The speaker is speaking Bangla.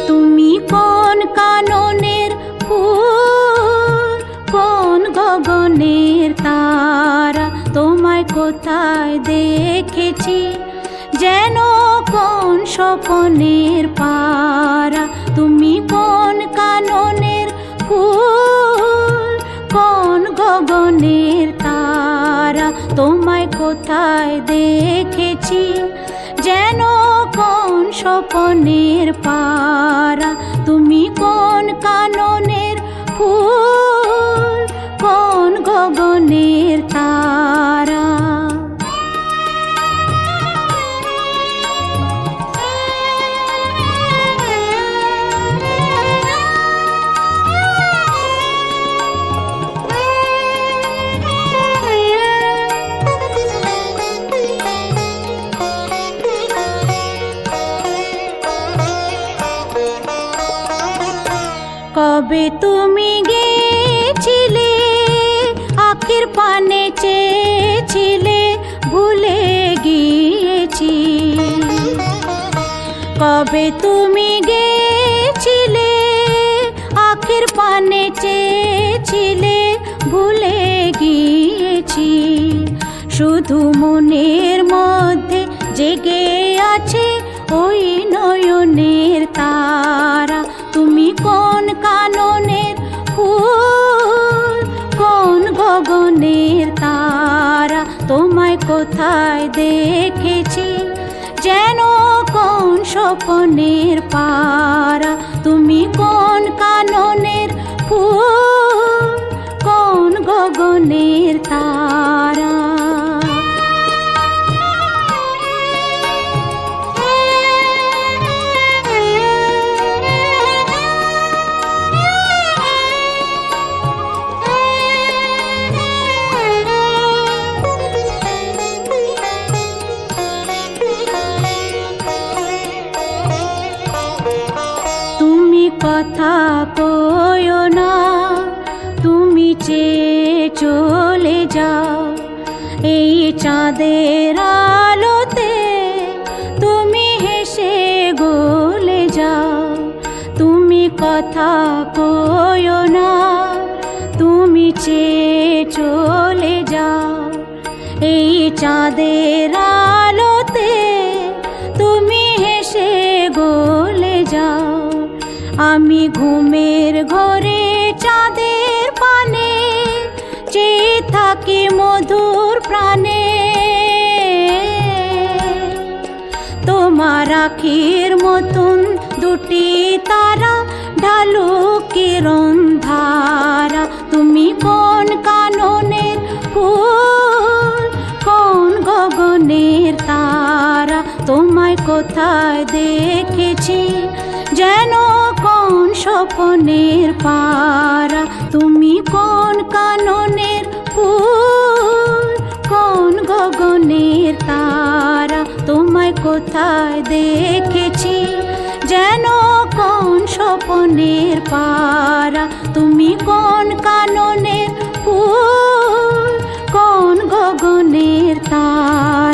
তুমি কোন কাননের ফুল, কোন গগনের তারা, তোমায় কোথায় দেখেছি যেন কোন স্বপনের পারা। তুমি কোন কাননের ফুল, কোন গগনের তারা, তোমায় কোথায় দেখেছি যেন কোন স্বপনের পারা। তুমি কোন কাননের ফুল, কোন গগনের তারা। কবে তুমি গেছিলে, আখির পানে চেয়েছিলে, ভুলে গিয়েছি। কবে তুমি গেছিলে, আখির পানে চেয়েছিলে, ভুলে গিয়েছি। শুধু মনের মধ্যে জেগে আছে ওই নয়নের তারা। তুমি কোন কাননের ফুল, কোন গগনের তারা, তোমায় কোথায় দেখেছি যেন কোন স্বপনের পারা। তুমি কোন কাননের ফুল, কোন গগনের তারা। কথা কয়ো না, তুমি চেয়ে চলে যাও এই চাঁদের আলোতে, তুমি হেসে গলে যাও। তুমি কথা কয়ো না, তুমি চেয়ে চলে যাও এই চাঁদের আলোতে, তুমি হেসে গলে যাও। আমি ঘুমের ঘরে চাঁদের পানে চেয়ে থাকি মধুর প্রাণে। তোমার আখির মতন দুটি তারা ঢালু কিরণ ধারা। তুমি কোন কাননের ফুল, কোন গগনের তারা, তোমায় কোথায় দেখেছি যেন কোন স্বপনের পারা। তুমি কোন কাননের ফুল, কোন গগনের তারা, তোমায় কোথায় দেখেছি যেন কোন স্বপনের পারা। তুমি কোন কাননের ফুল, কোন গগনের তারা।